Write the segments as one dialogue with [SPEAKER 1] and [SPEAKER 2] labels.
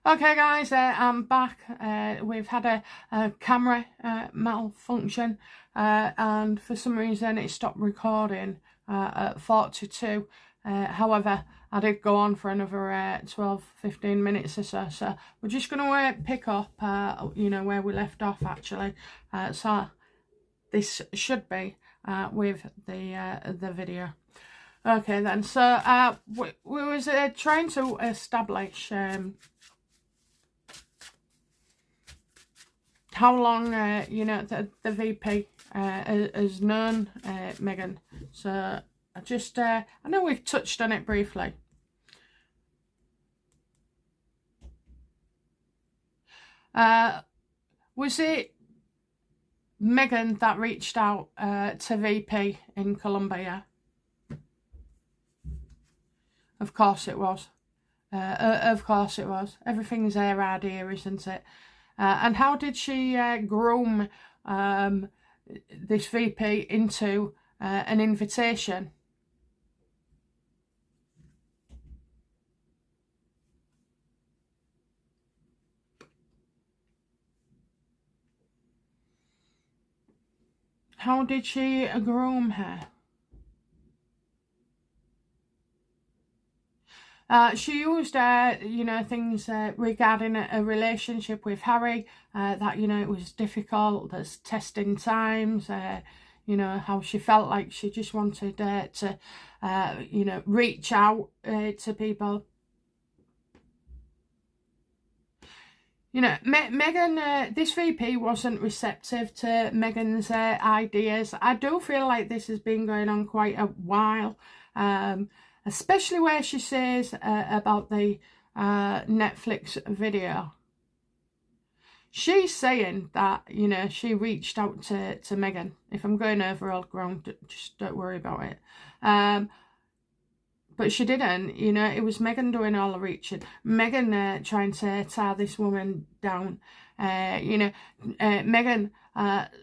[SPEAKER 1] Okay guys, I'm back. We've had a camera malfunction and for some reason it stopped recording at 42. However, I did go on for another 12-15 minutes or so, so we're just going to pick up where we left off actually. So this should be with the video. Okay then, so we was trying to establish how long the VP has known Meghan. So I know we've touched on it briefly. Was it Meghan that reached out to VP in Columbia? Of course it was. Of course it was. Everything's their idea, isn't it? And how did she groom this VP into an invitation? How did she groom her? She used, things regarding a relationship with Harry, that, it was difficult, there's testing times, how she felt like she just wanted to, reach out to people. Meghan, this VP wasn't receptive to Meghan's ideas. I do feel like this has been going on quite a while. Especially where she says about the Netflix video. She's saying that, she reached out to Meghan. If I'm going over old ground, just don't worry about it. But she didn't, it was Meghan doing all the reaching. Meghan trying to tie this woman down. Meghan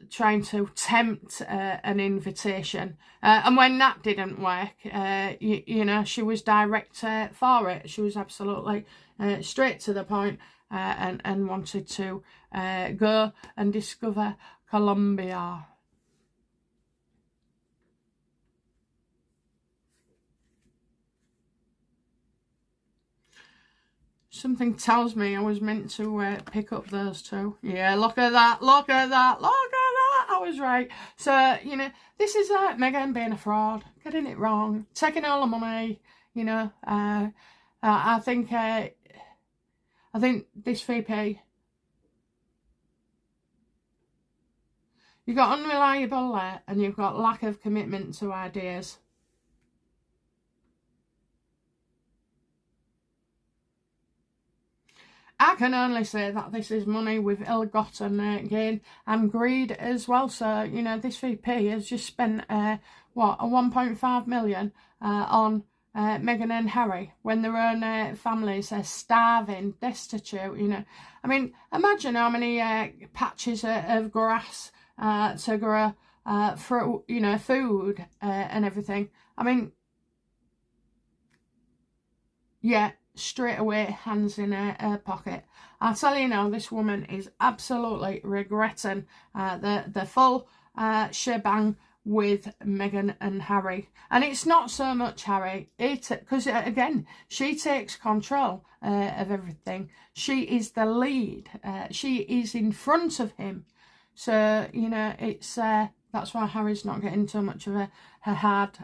[SPEAKER 1] trying to tempt an invitation. And when that didn't work, she was direct for it. She was absolutely straight to the point and wanted to go and discover Columbia. Something tells me I was meant to pick up those two. Yeah, look at that, look at that, look at that. I was right. So, this is Meghan being a fraud, getting it wrong, taking all the money, I think this VP, you've got unreliable and you've got lack of commitment to ideas. I can only say that this is money with ill-gotten gain and greed as well. So, this VP has just spent, a 1.5 million on Meghan and Harry when their own families are starving, destitute, I mean, imagine how many patches of grass to grow fruit, food and everything. I mean, yeah. Straight away, hands in her pocket. I'll tell you now, this woman is absolutely regretting the full shebang with Meghan and Harry. And it's not so much Harry, because again, she takes control of everything. She is the lead. She is in front of him. So, it's that's why Harry's not getting too much of a hard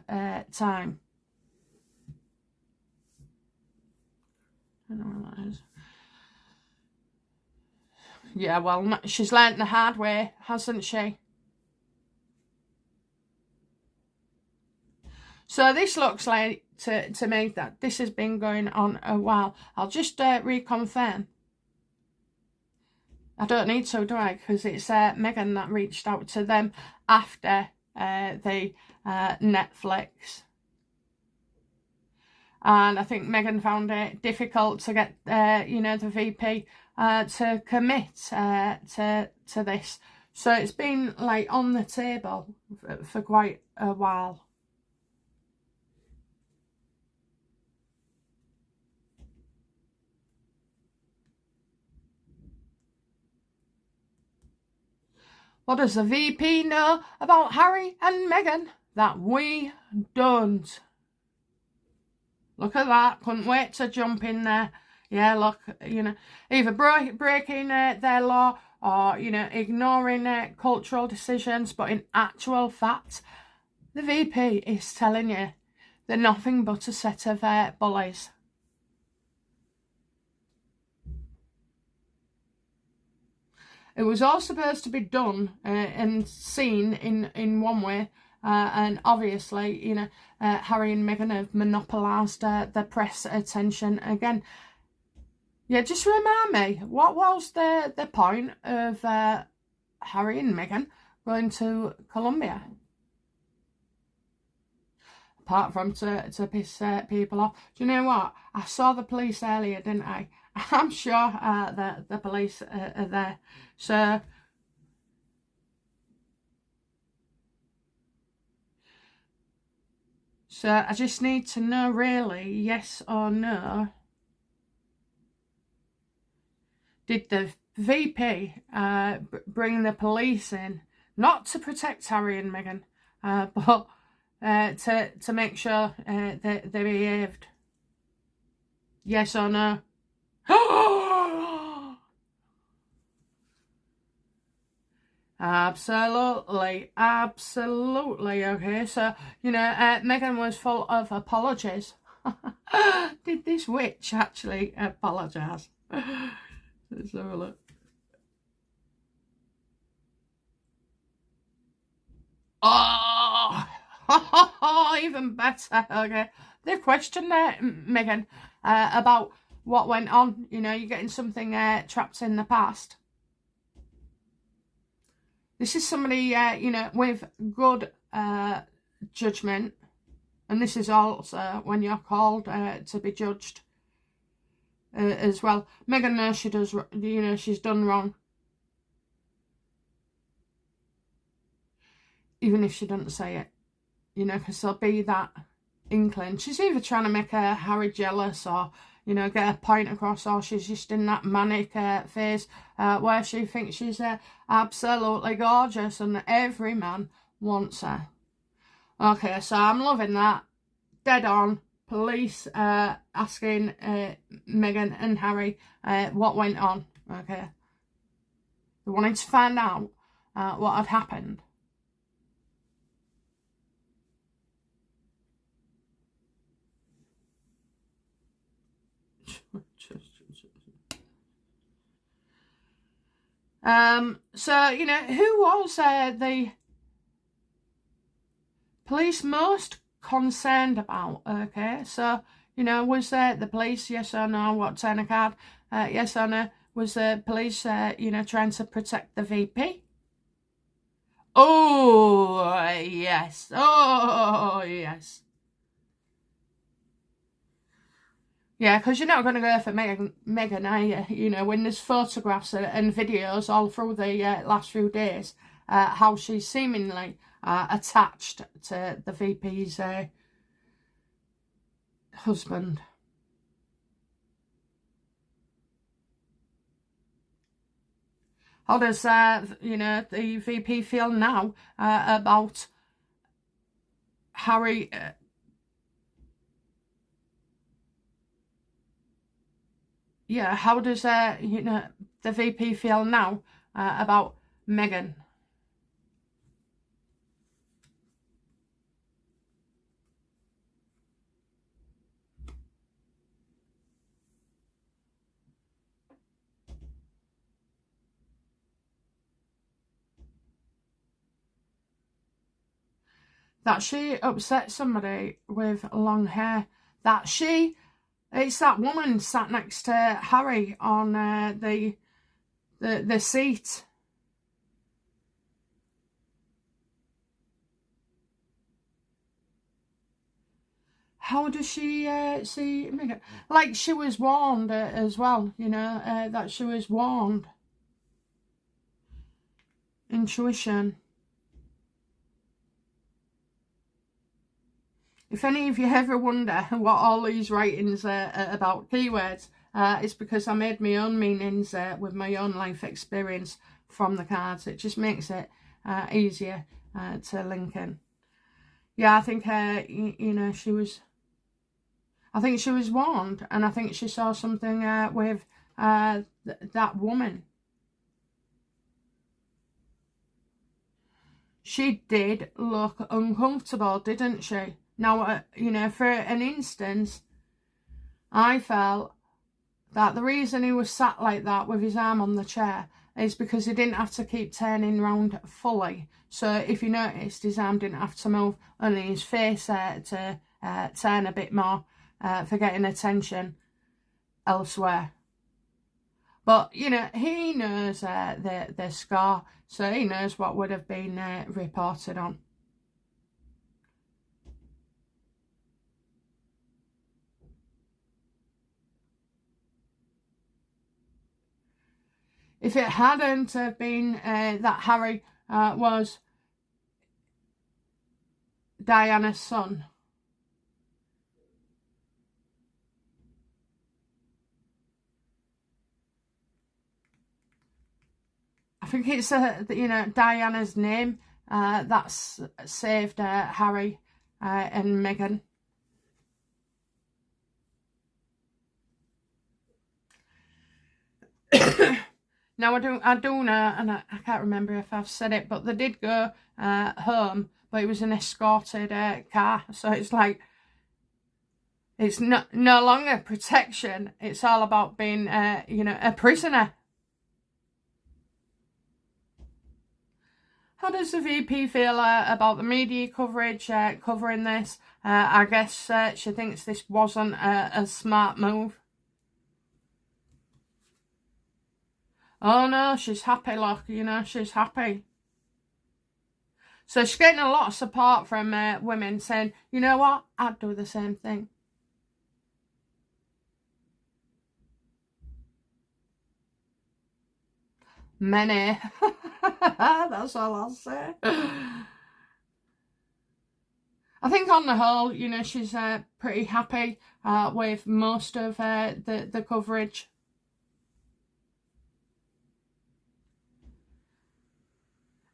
[SPEAKER 1] time. I don't know what that is. Yeah, well, she's learnt the hard way, hasn't she? So this looks like, to me, that this has been going on a while. I'll just reconfirm. I don't need to, do I? Because it's Meghan that reached out to them after the Netflix. And I think Meghan found it difficult to get, the VP to commit to this. So it's been, like, on the table for quite a while. What does the VP know about Harry and Meghan that we don't? Look at that. Couldn't wait to jump in there. Yeah, look, you know, either breaking their law or, you know, ignoring cultural decisions. But in actual fact, the VP is telling you they're nothing but a set of bullies. It was all supposed to be done and seen in one way. And obviously, you know, Harry and Meghan have monopolised the press attention again. Yeah, just remind me, what was the point of Harry and Meghan going to Columbia? Apart from to piss people off. Do you know what? I saw the police earlier, didn't I? I'm sure that the police are there. So I just need to know, really, yes or no. Did the VP bring the police in, not to protect Harry and Meghan, but to make sure they behaved? Yes or no? Absolutely. Okay, so, you know, Meghan was full of apologies. Did this witch actually apologise? Let's have a look. Oh, even better. Okay, they questioned Meghan about what went on. You know, you're getting something trapped in the past. This is somebody, you know, with good judgment, and this is also when you're called to be judged as well. Meghan knows she does, you know, she's done wrong, even if she doesn't say it, you know, because there'll be that inkling. She's either trying to make Harry jealous, or, you know, get a point across, or she's just in that manic phase where she thinks she's absolutely gorgeous and every man wants her. Okay, so I'm loving that. Dead on. Police asking Meghan and Harry what went on. Okay. They wanted to find out what had happened. So, you know, who was the police most concerned about? Okay, so, you know, was the police, yes or no? What turn a card? Yes or no? Was the police, you know, trying to protect the VP? Oh, yes. Oh, yes. Yeah, because you're not going to go for Meghan, are you? You know, when there's photographs and videos all through the last few days, how she's seemingly attached to the VP's husband. How does, you know, the VP feel now about Harry... yeah, how does, you know, the VP feel now about Meghan? That she upset somebody with long hair. That she... it's that woman sat next to Harry on the seat. How does she see Meghan? Like, she was warned as well, you know, that she was warned. Intuition. If any of you ever wonder what all these writings are about, keywords, it's because I made my own meanings with my own life experience from the cards. It just makes it easier to link in. Yeah, I think, you know, I think she was warned, and I think she saw something with that woman. She did look uncomfortable, didn't she? Now, you know, for an instance, I felt that the reason he was sat like that with his arm on the chair is because he didn't have to keep turning round fully. So if you noticed, his arm didn't have to move, only his face to turn a bit more for getting attention elsewhere. But, you know, he knows the scar, so he knows what would have been reported on. If it hadn't have been that Harry was Diana's son, I think it's you know, Diana's name that's saved Harry and Meghan. Now I do know, and I can't remember if I've said it, but they did go home, but it was an escorted car, so it's like it's no longer protection. It's all about being, you know, a prisoner. How does the VP feel about the media coverage covering this? I guess she thinks this wasn't a smart move. Oh no, she's happy, look, you know, she's happy. So she's getting a lot of support from women saying, you know what, I'd do the same thing. Many. That's all I'll say. I think on the whole, you know, she's pretty happy with most of the coverage.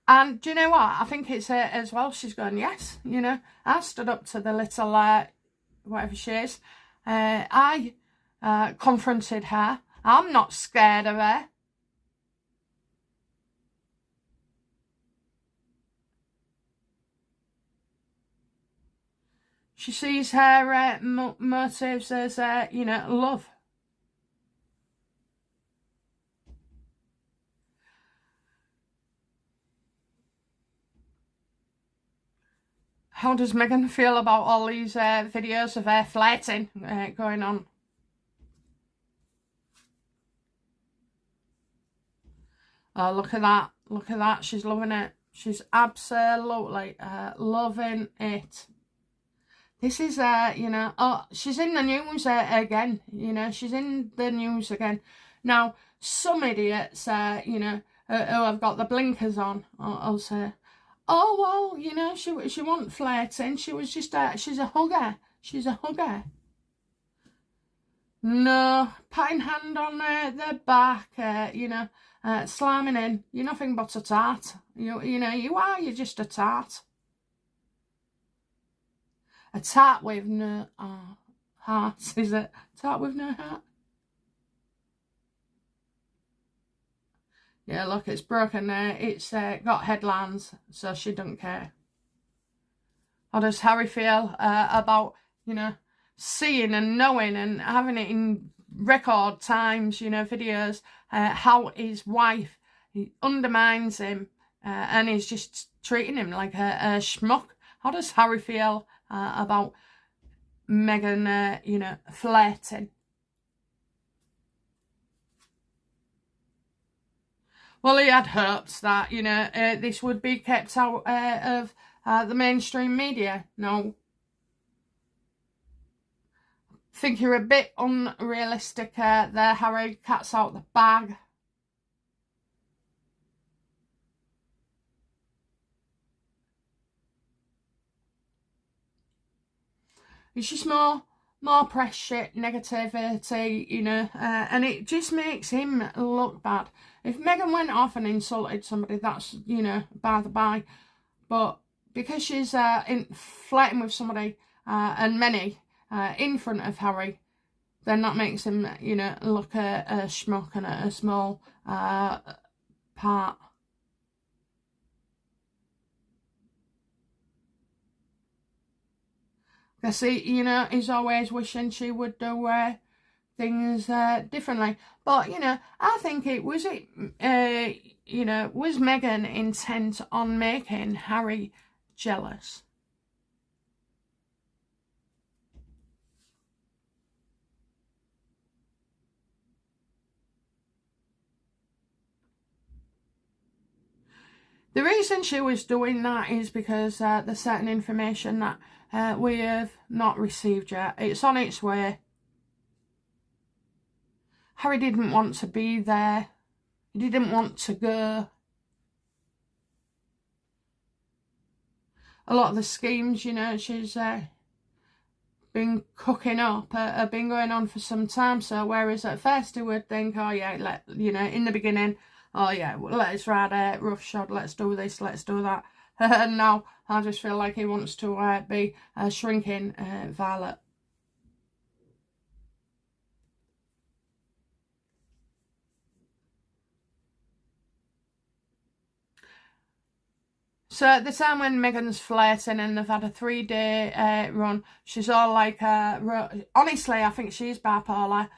[SPEAKER 1] And do you know what? I think it's as well, she's going, yes, you know, I stood up to the little, whatever she is. I confronted her. I'm not scared of her. She sees her motives as, you know, love. How does Meghan feel about all these videos of her flirting going on? Oh, look at that. Look at that. She's loving it. She's absolutely loving it. This is, you know, oh, she's in the news again. You know, she's in the news again. Now, some idiots, you know, who have got the blinkers on, I'll say, oh, well, you know, she wasn't flirting. She was just, she's a hugger. She's a hugger. No, patting hand on the back, you know, slamming in. You're nothing but a tart. You know, you are. You're just a tart. A tart with no heart, is it? Tart with no heart? Yeah, look, it's broken. It's got headlines, so she doesn't care. How does Harry feel about, you know, seeing and knowing and having it in record times, you know, videos, how his wife undermines him and is just treating him like a schmuck? How does Harry feel about Meghan, you know, flirting? Well, he had hopes that, you know, this would be kept out of the mainstream media. No. I think you're a bit unrealistic there, Harry. Cat's out the bag. It's just more more press shit, negativity, you know, and it just makes him look bad. If Meghan went off and insulted somebody, that's, you know, by the by. But because she's flirting with somebody and many in front of Harry, then that makes him, you know, look a schmuck and a small part. Because, you know, he's always wishing she would do things differently. But, you know, I think you know, was Meghan intent on making Harry jealous? The reason she was doing that is because there's certain information that we have not received yet. It's on its way. Harry didn't want to be there. He didn't want to go. A lot of the schemes, you know, she's been cooking up have been going on for some time. So whereas at first he would think, oh yeah, you know, in the beginning, oh yeah, well, let's ride a roughshod, let's do this, let's do that. And now I just feel like he wants to be a shrinking Violet. So at the time when Meghan's flirting and they've had a 3-day run, she's all like, honestly, I think she's bipolar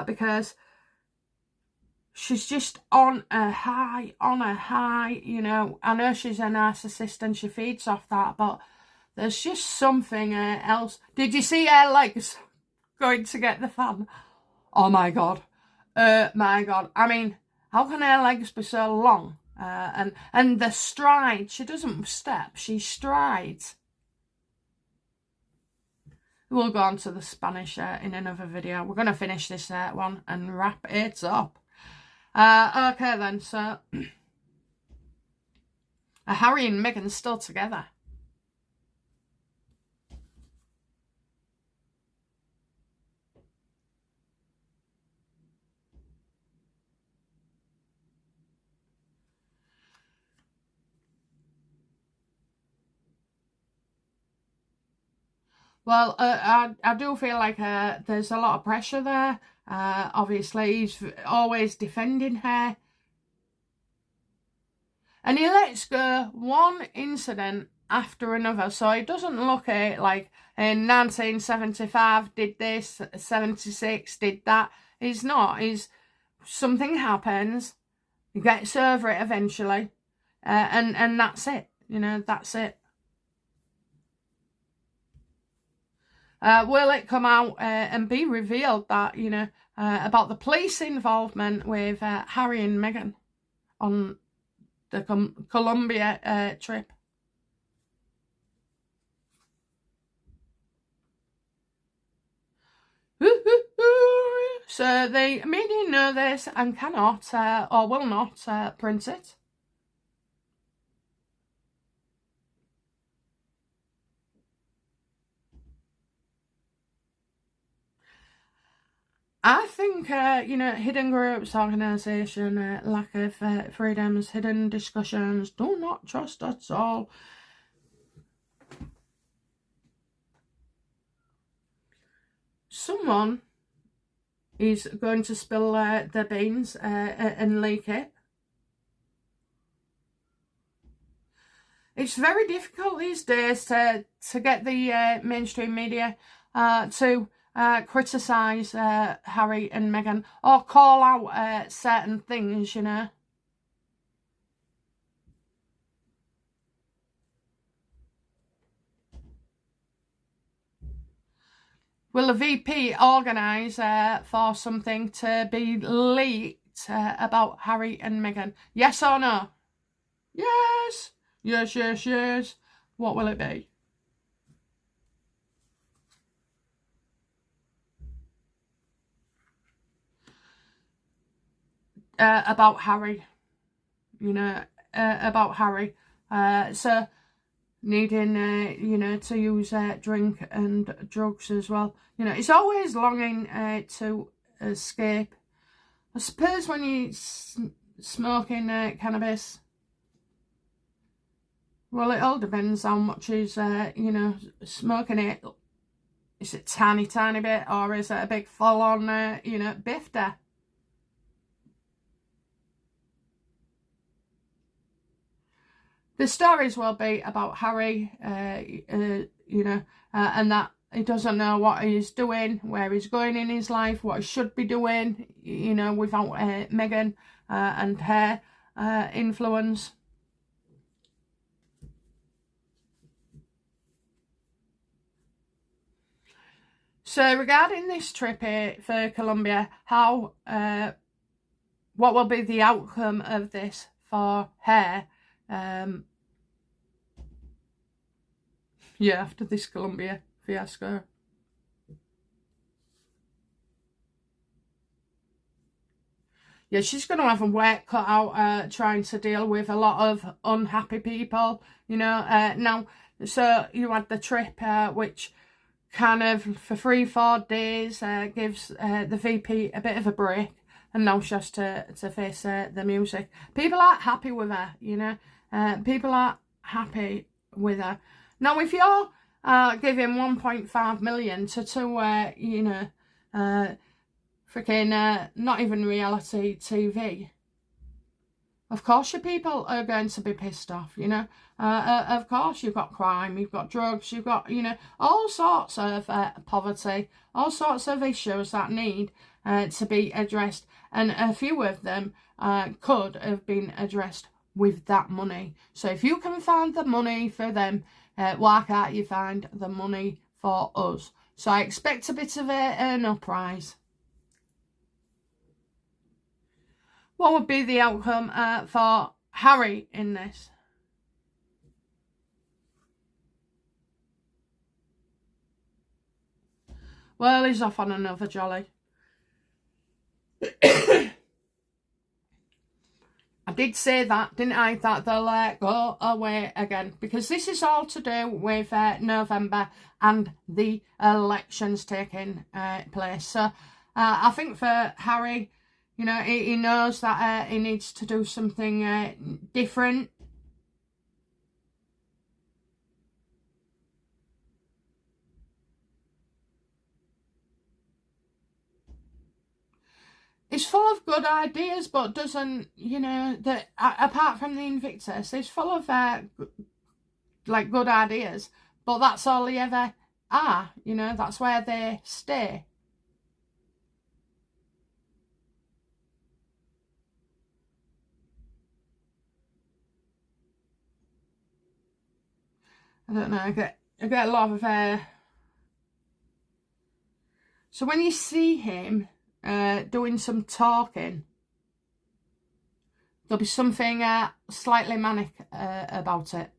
[SPEAKER 1] because she's just on a high, you know. I know she's a narcissist and she feeds off that, but there's just something else. Did you see her legs going to get the fan? Oh my God. My God. I mean, how can her legs be so long? And the stride, she doesn't step, she strides. We'll go on to the Spanish in another video. We're going to finish this one and wrap it up. Okay then, so Harry and Meghan still together. Well, I do feel like there's a lot of pressure there. Obviously, he's always defending her. And he lets go one incident after another. So it doesn't look at it like in 1975 did this, 76 did that. It's not. Something happens, he gets over it eventually, and that's it. You know, that's it. Will it come out and be revealed that, you know, about the police involvement with Harry and Meghan on the Columbia trip? So the media know this and cannot or will not print it. I think, you know, hidden groups, organisation, lack of freedoms, hidden discussions, do not trust at all. Someone is going to spill the beans and leak it. It's very difficult these days to get the mainstream media to criticise Harry and Meghan or call out certain things, you know. Will the VP organise for something to be leaked about Harry and Meghan? Yes or no? Yes. Yes, yes, yes. What will it be? About Harry. You know, about Harry. So needing, you know, to use drink and drugs as well. You know, it's always longing to escape. I suppose when you're smoking cannabis, well, it all depends how much is, you know, smoking it. Is it tiny, tiny bit, or is it a big full-on, you know, bifter? The stories will be about Harry, you know, and that he doesn't know what he's doing, where he's going in his life, what he should be doing, you know, without Meghan and her influence. So regarding this trip for Colombia, how, what will be the outcome of this for her? Yeah, after this Colombia fiasco. Yeah, she's going to have a work cut out trying to deal with a lot of unhappy people, you know. Now, so you had the trip, which kind of for 3-4 days gives the VP a bit of a break, and now she has to face the music. People aren't happy with her, you know. People aren't happy with her. Now, if you're giving 1.5 million to you know, freaking not even reality TV, of course your people are going to be pissed off, you know. Of course you've got crime, you've got drugs, you've got, you know, all sorts of poverty, all sorts of issues that need to be addressed, and a few of them could have been addressed with that money. So if you can find the money for them, why can't you find the money for us? So I expect a bit of an uprise. What would be the outcome for Harry in this? Well, he's off on another jolly. I did say that, didn't I, that they'll go away again, because this is all to do with November and the elections taking place. So I think for Harry, you know, he knows that he needs to do something different. It's full of good ideas, but doesn't, you know, that apart from the Invictus, it's full of like good ideas, but that's all they ever are, you know, that's where they stay. I don't know, I get a lot of so when you see him doing some talking, there'll be something slightly manic about it.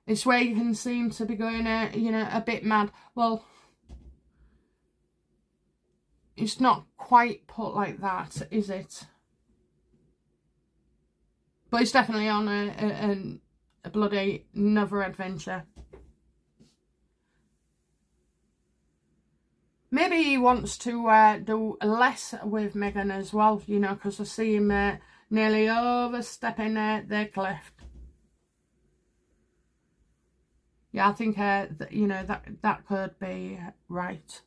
[SPEAKER 1] It's where you can seem to be going, you know, a bit mad. Well, it's not quite put like that, is it? But it's definitely on a bloody another adventure. Maybe he wants to do less with Meghan as well, you know, because I see him nearly overstepping the cliff. Yeah, I think, you know, that could be right.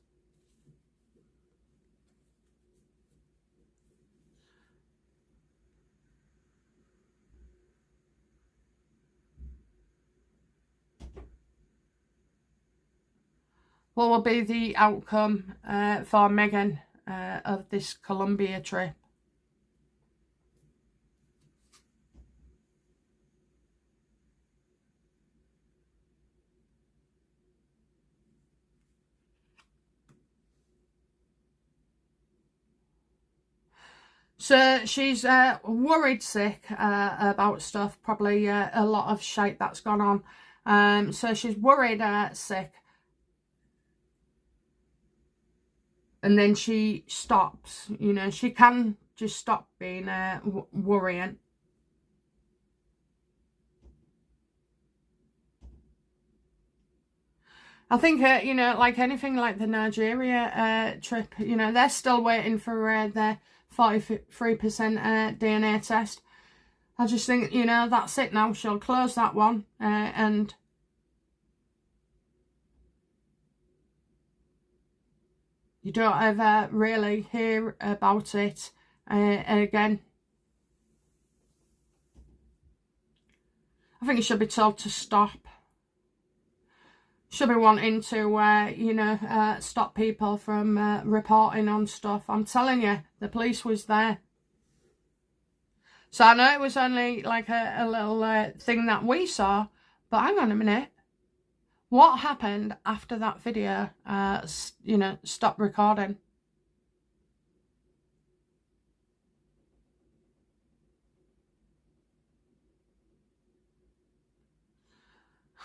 [SPEAKER 1] What will be the outcome for Meghan of this Colombia trip? So she's worried sick about stuff, probably a lot of shite that's gone on. So she's worried sick. And then she stops, you know, she can just stop being worrying. I think, you know, like anything like the Nigeria trip, you know, they're still waiting for their 43% DNA test. I just think, you know, that's it now. She'll close that one and you don't ever really hear about it again. I think you should be told to stop. Should be wanting to, you know, stop people from reporting on stuff. I'm telling you, the police was there. So I know it was only like a little thing that we saw, but hang on a minute. What happened after that video, you know, stopped recording?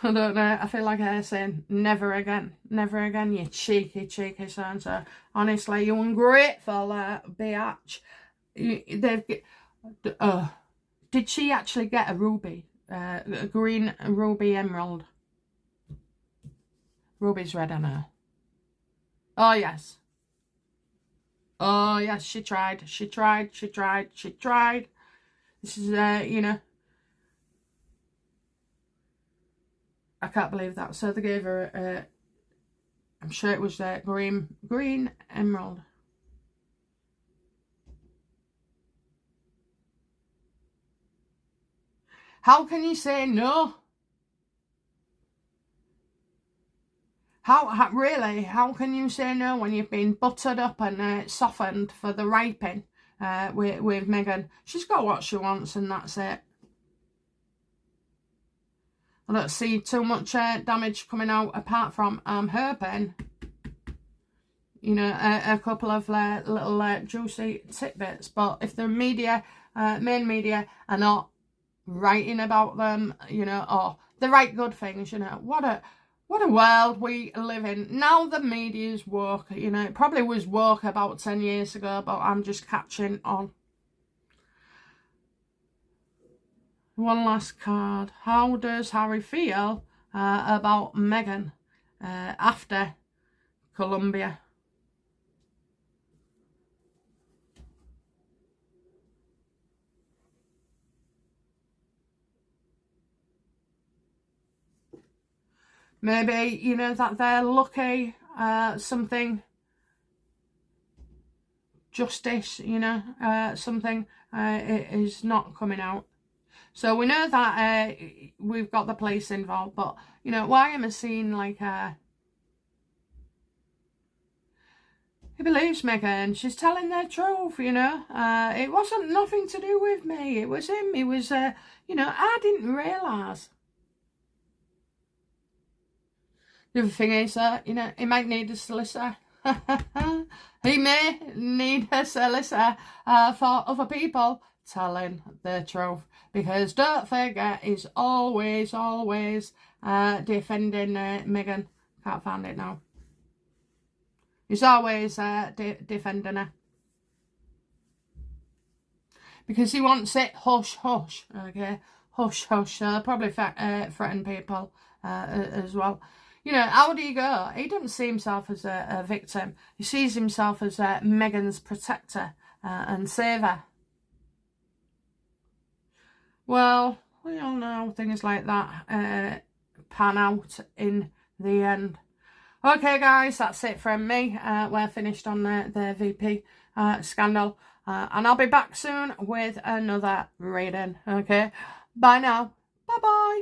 [SPEAKER 1] I don't know. I feel like I'm saying never again. Never again, you cheeky so-and-so. Honestly, you ungrateful biatch. Did she actually get a ruby? A green ruby emerald? Ruby's red on her. Oh, yes. Oh, yes, she tried. She tried. This is, you know. I can't believe that. So they gave her, I'm sure it was green emerald. How can you say no? Really? How can you say no when you've been buttered up and softened for the raping with Meghan? She's got what she wants and that's it. I don't see too much damage coming out apart from her pen. You know, a couple of little juicy tidbits. But if the media, main media, are not writing about them, you know, or the right good things, you know, what a world we live in. Now the media's woke, you know, it probably was woke about 10 years ago, but I'm just catching on. One last card. How does Harry feel about Meghan after Columbia? Maybe, you know, that they're lucky, something, justice, you know, something is not coming out. So we know that we've got the police involved, but, you know, why am I seeing, like, he believes Meghan. She's telling the truth, you know. It wasn't nothing to do with me. It was him. It was, you know, I didn't realise. The other thing is, you know, he might need a solicitor. He may need a solicitor for other people telling the truth. Because don't forget, he's always defending Meghan. Can't find it now. He's always defending her. Because he wants it hush, hush. Okay? Hush, hush. Probably threaten people as well. You know, how do you go? He doesn't see himself as a victim. He sees himself as Meghan's protector and saver. Well, we all know things like that pan out in the end. Okay, guys, that's it from me. We're finished on the VP scandal. And I'll be back soon with another reading. Okay, bye now. Bye-bye.